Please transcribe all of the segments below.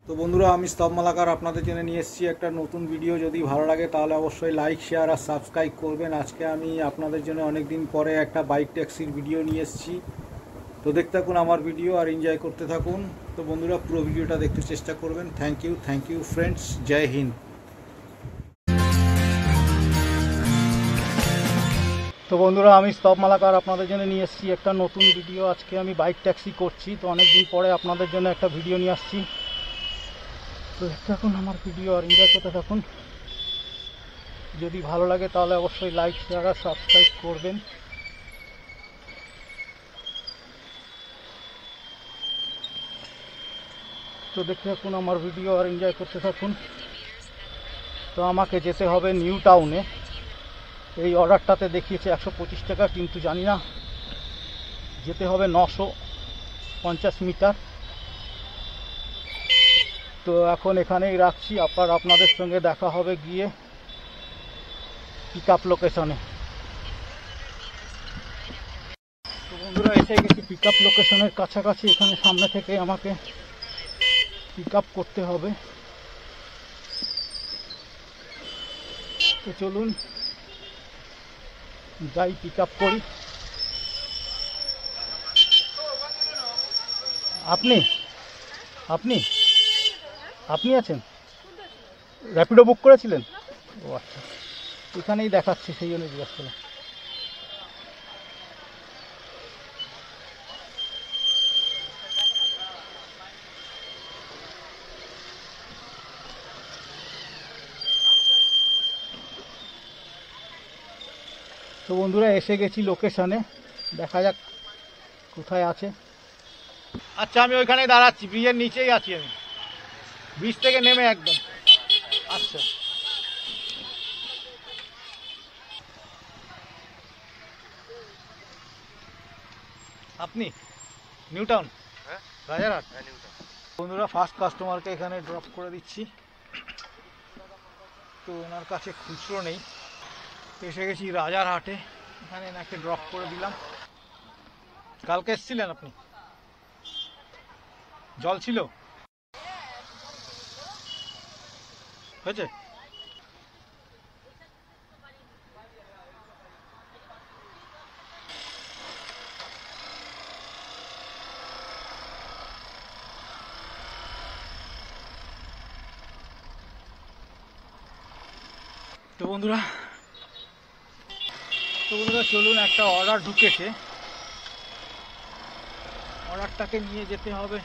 তো বন্ধুরা, আমি স্তব মালাকার আপনাদের জন্য নিয়ে এসেছি একটা নতুন ভিডিও। যদি ভালো লাগে তাহলে অবশ্যই লাইক, শেয়ার আর সাবস্ক্রাইব করবেন। আজকে আমি আপনাদের জন্য অনেক দিন পরে একটা বাইক ট্যাক্সির ভিডিও নিয়ে এসেছি। তো দেখতে থাকুন আমার ভিডিও আর এনজয় করতে থাকুন। তো বন্ধুরা, পুরো ভিডিওটা দেখতে চেষ্টা করবেন। Thank you friends. Jai Hind. তো বন্ধুরা, আমি স্তব মালাকার আপনাদের জন্য নিয়ে এসেছি একটা নতুন ভিডিও। আজকে আমি বাইক ট্যাক্সি করছি, তো অনেক দিন পরে আপনাদের জন্য একটা ভিডিও নিয়ে আসছি। তো দেখতে থাকুন আমার ভিডিও আর এনজয় করতে থাকুন। যদি ভালো লাগে তাহলে অবশ্যই লাইক, শেয়ার আর সাবস্ক্রাইব করবেন। তো দেখতে থাকুন আমার ভিডিও আর এনজয় করতে থাকুন। তো আমাকে যেতে হবে নিউ টাউনে। এই অর্ডারটাতে দেখিয়েছে 125 টাকা, কিন্তু জানি না, যেতে হবে 950 মিটার। তো এখন এখানেই রাখছি, আপনাদের সঙ্গে দেখা হবে গিয়ে পিক আপ লোকেশনে। তো বন্ধুরা, এসে গেছি পিক আপ লোকেশনের কাছাকাছি। এখানে সামনে থেকে আমাকে পিক আপ করতে হবে। তো চলুন যাই, পিক আপ করি। আপনি আপনি আপনি আছেন? র্যাপিডো বুক করেছিলেন? ও আচ্ছা, এখানেই দেখাচ্ছি, সেই জন্য জিজ্ঞাসা করলাম। তো বন্ধুরা, এসে গেছি লোকেশনে, দেখা যাক কোথায় আছে। আচ্ছা, আমি ওইখানেই দাঁড়াচ্ছি, ব্রিজের নিচেই আছি আমি, ব্রিজ থেকে নেমে একদম। আচ্ছা, আপনি নিউ টাউন? হ্যাঁ, রাজারহাট। বন্ধুরা, ফার্স্ট কাস্টমারকে এখানে ড্রপ করে দিচ্ছি। তো ওনার কাছে খুচরো নেই, এসে গেছি রাজারহাটে, এখানে এনাকে ড্রপ করে দিলাম। কালকে এসেছিলেন আপনি? জল ছিল? হয়েছে? তো বন্ধুরা চলুন, একটা অর্ডার ঢুকেছে, অর্ডারটাকে নিয়ে যেতে হবে।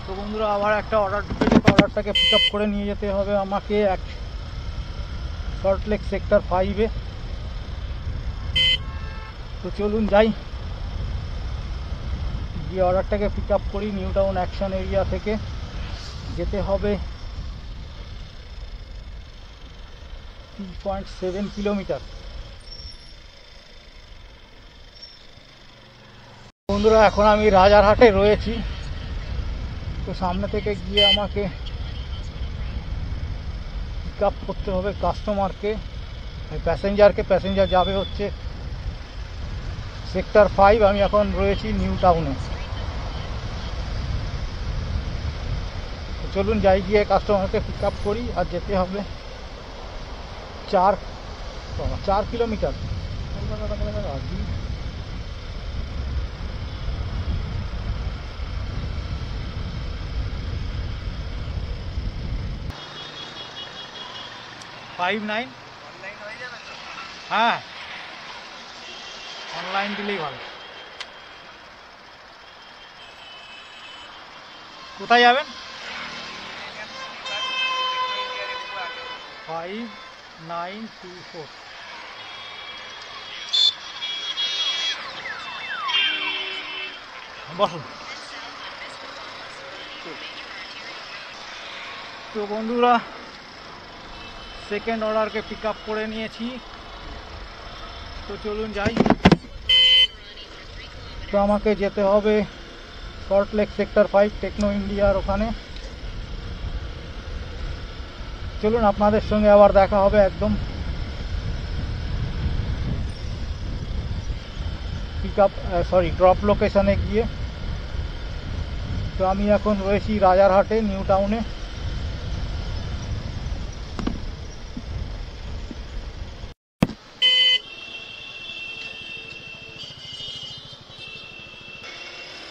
তো বন্ধুরা, আবার একটা অর্ডার ঢুকেছে, তো অর্ডারটাকে পিক আপ করে নিয়ে যেতে হবে আমাকে এক সল্টলেক সেক্টর 5-এ। তো চলুন যাই, গিয়ে অর্ডারটাকে পিক আপ করি। নিউ টাউন অ্যাকশন এরিয়া থেকে যেতে হবে 3.7 কিলোমিটার। বন্ধুরা, এখন আমি রাজারহাটে রয়েছি। তো সামনে থেকে গিয়ে আমাকে পিক আপ করতে হবে কাস্টমারকে, প্যাসেঞ্জার যাবে হচ্ছে সেক্টর 5। আমি এখন রয়েছি নিউ টাউনে। চলুন যাই, গিয়ে কাস্টমারকে পিক আপ করি। আর যেতে হবে 4 কিলোমিটার। হ্যাঁ, অনলাইন দিলেই ভালো। কোথায় যাবেন? 5924। বসুন। তো বন্ধুরা, সেকেন্ড অর্ডারকে পিক আপ করে নিয়েছি। তো চলুন যাই। তো আমাকে যেতে হবে সল্টলেক সেক্টর 5 টেকনো ইন্ডিয়ার ওখানে। চলুন আপনাদের সঙ্গে আবার দেখা হবে একদম পিক আপ ড্রপ লোকেশনে গিয়ে। তো আমি এখন রয়েছি রাজারহাটে, নিউ টাউনে।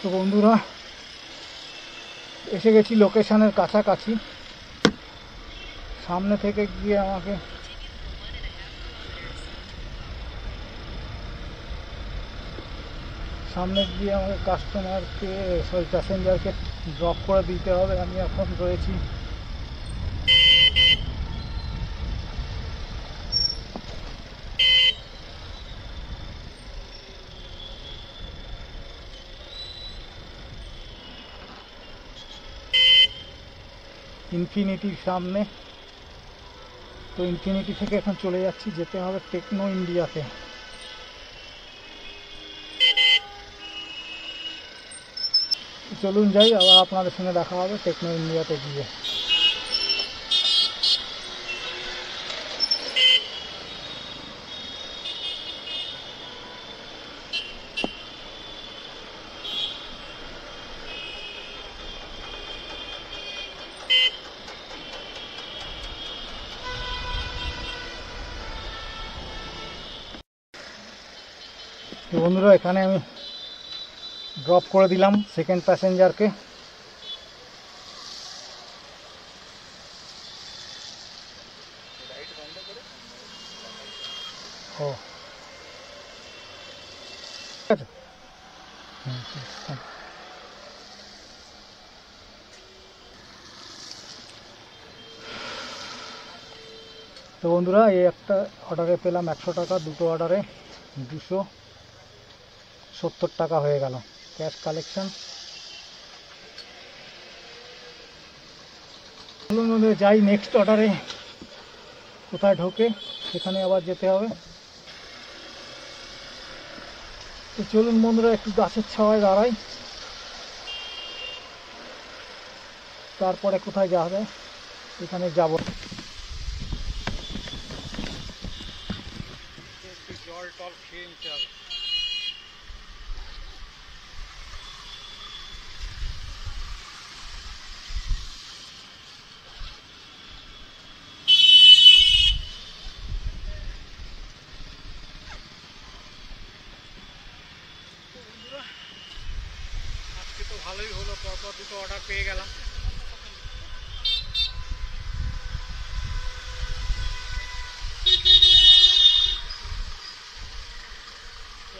তো বন্ধুরা, এসে গেছি লোকেশনের কাছাকাছি। সামনে থেকে গিয়ে আমাকে প্যাসেঞ্জারকে ড্রপ করে দিতে হবে। আমি এখন রয়েছি ইনফিনিটির সামনে। তো ইনফিনিটি থেকে এখন চলে যাচ্ছি, যেতে হবে টেকনো ইন্ডিয়াতে। চলুন যাই, আবার আপনাদের সঙ্গে দেখা হবে টেকনো ইন্ডিয়াতে গিয়ে। তো বন্ধুরা, এখানে আমি ড্রপ করে দিলাম সেকেন্ড প্যাসেঞ্জারকে। ও ঠিক আছে। তো বন্ধুরা, এই একটা অর্ডারে পেলাম 100 টাকা, দুটো অর্ডারে 270 টাকা হয়ে গেল ক্যাশ কালেকশন। চলুন বন্ধুরা যাই নেক্সট অর্ডারে কোথায় ঢোকে, সেখানে আবার যেতে হবে। তো চলুন বন্ধুরা, একটু গাছের ছাওয়ায় দাঁড়াই, তারপরে কোথায় যাওয়া যায় এখানে যাব। জল টল খেয়ে নিতে হবে। আজকে তো ভালোই হলো, পরপর দুটো অর্ডার পেয়ে গেলাম।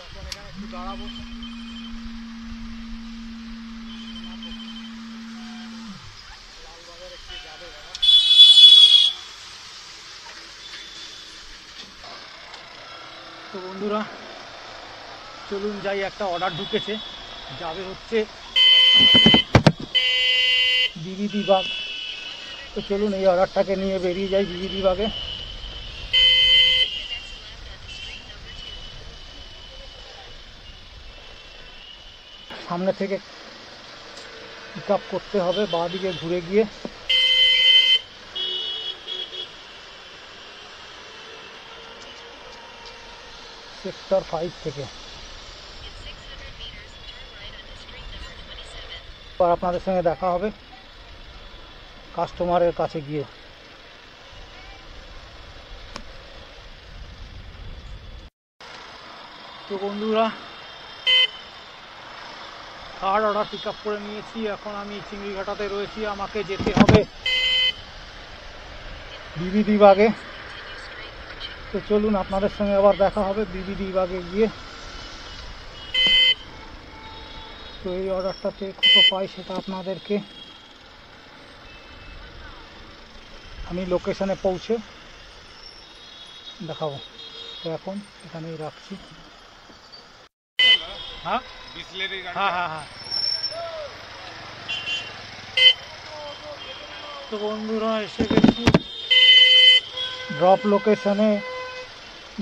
এখন এখানে একটু দাঁড়াবো। লালবাজার একটু যাবে বাবা। তো বন্ধুরা চলুন যাই, একটা অর্ডার ঢুকেছে, যাবে হচ্ছে বিবিধি বাগ। তো চলুন এই অর্ডারটাকে নিয়ে বেরিয়ে যাই বিবিধি বাগে। সামনে থেকে পিক আপ করতে হবে, বাঁ দিকে ঘুরে গিয়ে। সেক্টর 5 থেকে আর আপনাদের সঙ্গে দেখা হবে কাস্টমারের কাছে গিয়ে। তো বন্ধুরা, থার্ড অর্ডার পিক আপ করে নিয়েছি। এখন আমি চিংড়িঘাটাতে রয়েছি, আমাকে যেতে হবে বিবিধি বাগে। তো চলুন আপনাদের সঙ্গে আবার দেখা হবে বিবিধি বাগে গিয়ে। তো এই অর্ডারটাতে কত পাই সেটা আপনাদেরকে আমি লোকেশনে পৌঁছে দেখাবো। তো এখন এখানেই রাখছি। হ্যাঁ হ্যাঁ হ্যাঁ হ্যাঁ। তো বন্ধুরা এসে গেছি ড্রপ লোকেশনে,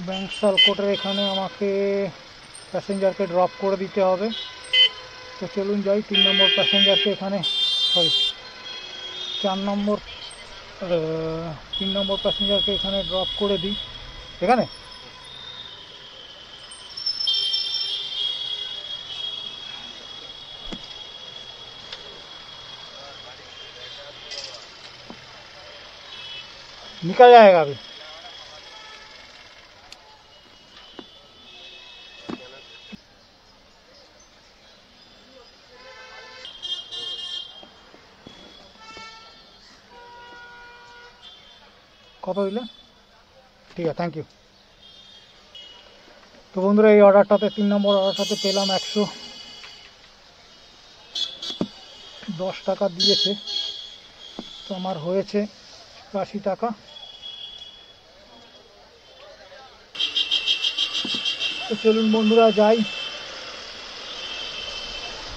ব্যাংক সালকোটের এখানে আমাকে প্যাসেঞ্জারকে ড্রপ করে দিতে হবে। তো চলুন যাই, 3 নম্বর প্যাসেঞ্জারকে এখানে 4 নম্বর 3 নম্বর প্যাসেঞ্জারকে এখানে ড্রপ করে দিই। এখানে निकल जाएगा अभी। কত দিলে? ঠিক আছে, থ্যাংক ইউ। তো বন্ধুরা, এই অর্ডারটাতে 3 নম্বর অর্ডারটাতে পেলাম 110 টাকা দিয়েছে, তো আমার হয়েছে 80 টাকা। তো চলুন বন্ধুরা যাই।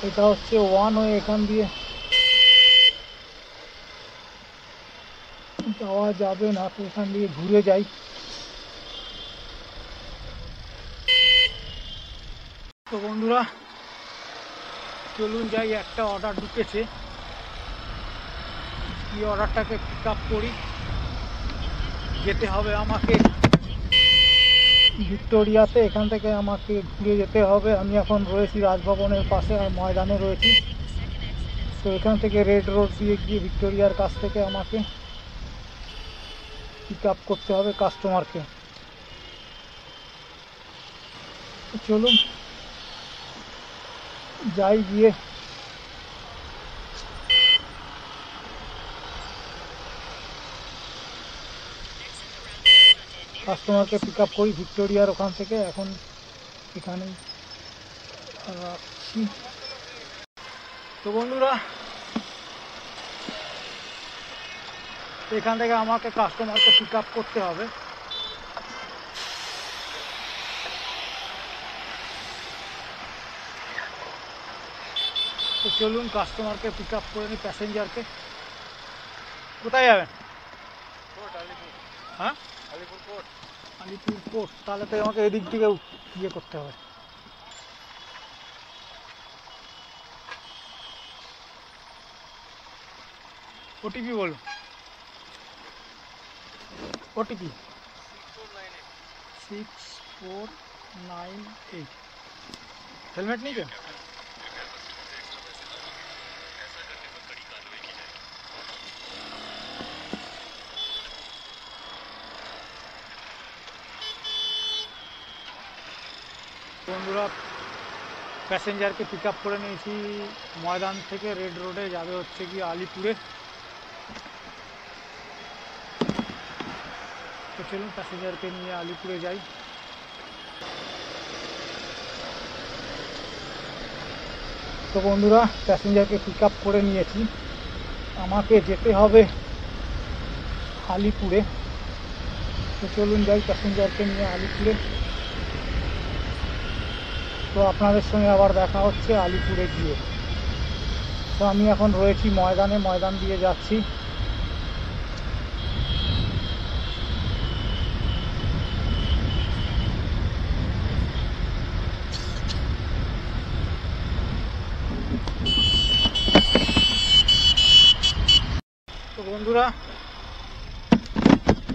এটা হচ্ছে ওয়ান ওয়ে, এখান দিয়ে যাওয়া যাবে না, তো এখান দিয়ে ঘুরে যাই। তো বন্ধুরা চলুন যাই, একটা অর্ডার ঢুকেছে, এই অর্ডারটাকে পিক আপ করি। যেতে হবে আমাকে ভিক্টোরিয়াতে, এখান থেকে আমাকে ঘুরে যেতে হবে। আমি এখন রয়েছি রাজভবনের পাশে আর ময়দানে রয়েছি। তো এখান থেকে রেড রোড দিয়ে গিয়ে ভিক্টোরিয়ার কাছ থেকে আমাকে পিক আপ করতে হবে কাস্টমারকে। চলুন যাই, গিয়ে কাস্টমারকে পিক আপ করি ভিক্টোরিয়ার ওখান থেকে। এখন এখানেই রাখছি। তো বন্ধুরা এখান থেকে আমাকে কাস্টমারকে পিক আপ করতে হবে। তো চলুন কাস্টমারকে পিক আপ করে নিই, প্যাসেঞ্জারকে। কোথায় যাবেন? হ্যাঁ, আলিপুর কোর্ট। তাহলে তো আমাকে এদিক থেকে ইয়ে করতে হবে। ওটিপি বলুন। ওটিপি 6498। হেলমেট नहीं क्या? বন্ধুরা প্যাসেঞ্জারকে পিক আপ করে নিয়েছি ময়দান থেকে, রেড রোডে যাবে হচ্ছে কি আলিপুরে। তো চলুন প্যাসেঞ্জারকে নিয়ে আলিপুরে যাই। তো বন্ধুরা প্যাসেঞ্জারকে পিক আপ করে নিয়েছি, আমাকে যেতে হবে আলিপুরে। তো চলুন যাই প্যাসেঞ্জারকে নিয়ে আলিপুরে। তো আপনাদের সঙ্গে আবার দেখা হচ্ছে আলিপুরে গিয়ে। তো আমি এখন রয়েছি ময়দানে, ময়দান দিয়ে যাচ্ছি। তো বন্ধুরা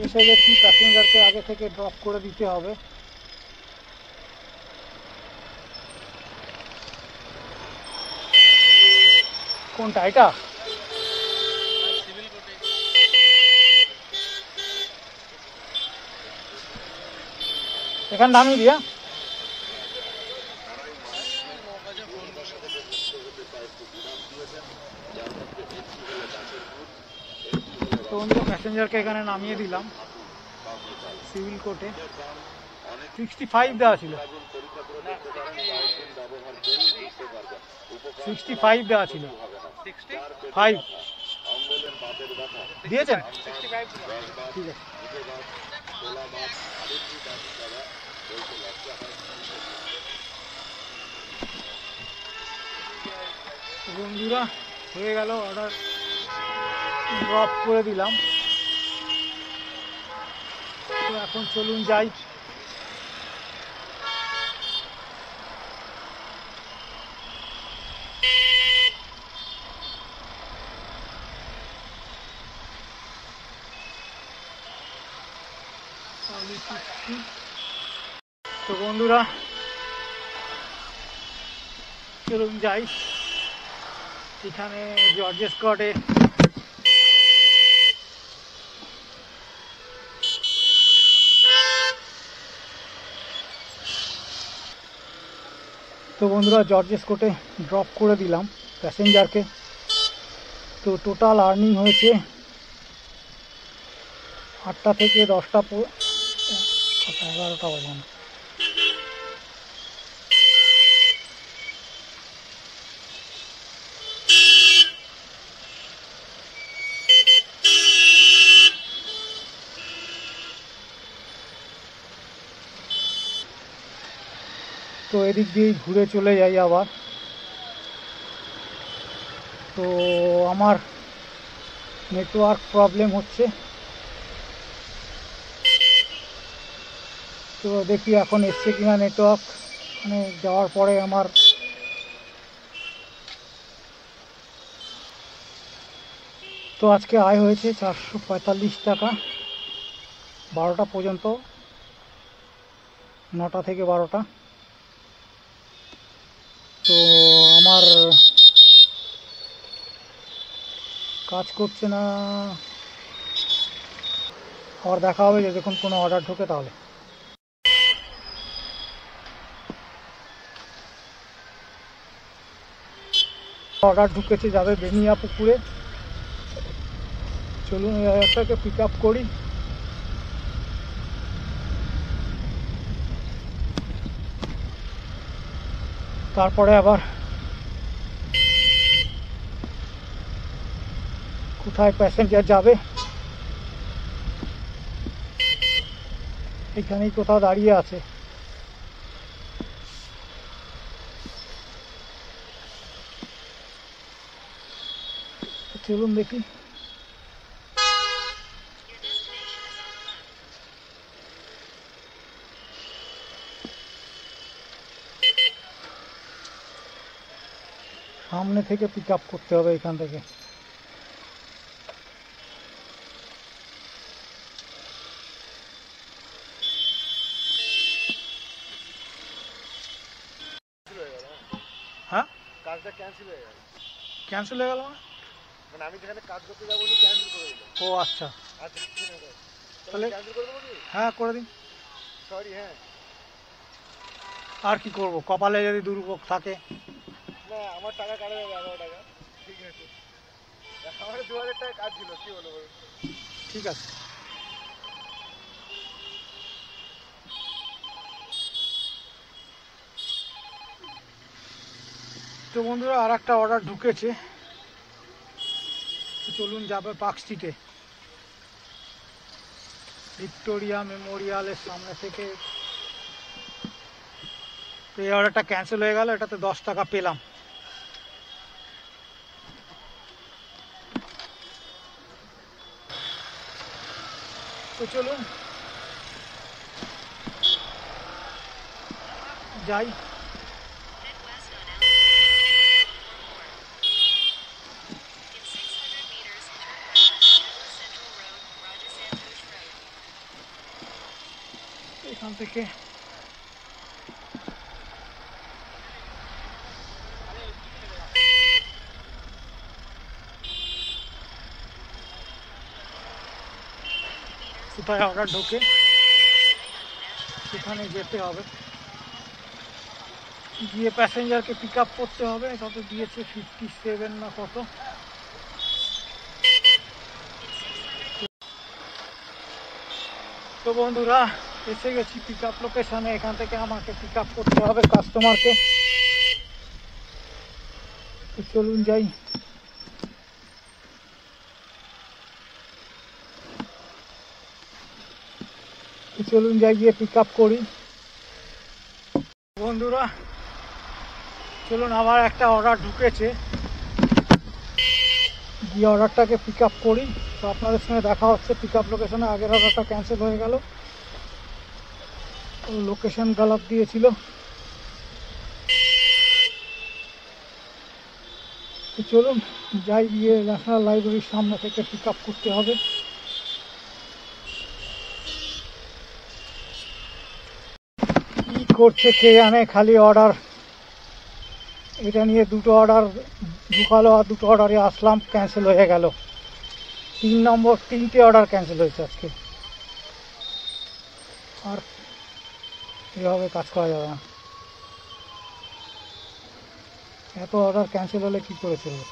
এসে গেছি, প্যাসেঞ্জারকে আগে থেকে ড্রপ করে দিতে হবে। কোনটা এটা? এখানে নামিয়ে দিয়া। তো বন্ধুরা প্যাসেঞ্জারকে এখানে নামিয়ে দিলাম সিভিল কোর্টে। 65 দেওয়া ছিল, 65 দেওয়া ছিল। 5 দিয়েছেন? ঠিক আছে। বন্ধুরা হয়ে গেল, অর্ডার ড্রপ করে দিলাম। তো এখন চলুন যাই। তো বন্ধুরা চলুন যাই এখানে জর্জ স্কটে। তো বন্ধুরা জর্জ স্কটে ড্রপ করে দিলাম প্যাসেঞ্জারকে। তো টোটাল আর্নিং হয়েছে 8টা থেকে 10টা 11টা পর্যন্ত। তো এদিক দিয়ে ঘুরে চলে যাই আবার। তো আমার নেটওয়ার্ক প্রবলেম হচ্ছে, তো দেখি এখন এসছে কিনা নেটওয়ার্ক। মানে যাওয়ার পরে আমার তো আজকে আয় হয়েছে 445 টাকা 12টা পর্যন্ত, 9টা থেকে 12টা। তো আমার কাজ করছে না, আবার দেখা হবে যে যখন কোনো অর্ডার ঢোকে তাহলে। অর্ডার ঢুকেছে যাবে বেনিয়া পুকুরে। চলুন একটাকে পিক আপ করি। তারপরে আবার কোথায় প্যাসেঞ্জার যাবে এখানেই কোথাও দাঁড়িয়ে আছে। চলুন দেখি। সামনে থেকে পিক আপ করতে হবে এখান থেকে। হ্যাঁ, কাজটা ক্যান্সেল হয়ে গেল। ক্যান্সেল হয়ে গেল মানে আমি যেখানে কাজ করতে যাবো ক্যান্সেল করে দিল। ও আচ্ছা, আচ্ছা তাহলে ক্যান্সেল করে দেবো কি? হ্যাঁ করে দিন। সরি। হ্যাঁ, আর কি করব, কপালে যদি দুর্ভোগ থাকে। না আমার টাকা কাটা যাবে 11 টাকা। ঠিক আছে, আমার 2000 টাকা কাজ ছিল, কি বলবো। ঠিক আছে। তো বন্ধুরা আর একটা অর্ডার ঢুকেছে, চলুন যাবে পার্ক স্ট্রিটে, ভিক্টোরিয়া মেমোরিয়ালের সামনে থেকে। তো এই অর্ডারটা ক্যান্সেল হয়ে গেল, এটাতে 10 টাকা পেলাম। তো চলুন যাই। এখান থেকে কোথায় অর্ডার ঢোকে সেখানে যেতে হবে, গিয়ে প্যাসেঞ্জারকে পিক আপ করতে হবে। কত দিয়েছে 57 না কত। তো বন্ধুরা এসে গেছি পিক আপ লোকেশনে, এখান থেকে আমাকে পিক আপ করতে হবে কাস্টমারকে। তো চলুন যাই। চলুন যাই গিয়ে পিক আপ করি। বন্ধুরা চলুন আবার একটা অর্ডার ঢুকেছে, গিয়ে অর্ডারটাকে পিক আপ করি। তো আপনাদের সঙ্গে দেখা হচ্ছে পিক আপ লোকেশনে। আগের অর্ডারটা ক্যান্সেল হয়ে গেল, লোকেশন গালাত দিয়েছিল। তো চলুন যাই, গিয়ে ন্যাশনাল লাইব্রেরির সামনে থেকে পিক আপ করতে হবে। করছে কে জানে, খালি অর্ডার এটা নিয়ে 2টো অর্ডার ঢুকালো আর 2টো অর্ডারে আসলাম, ক্যান্সেল হয়ে গেল। 3টে অর্ডার ক্যান্সেল হয়েছে আজকে। আর এভাবে কাজ করা যাবে না, এত অর্ডার ক্যান্সেল হলে কী করে চলবে।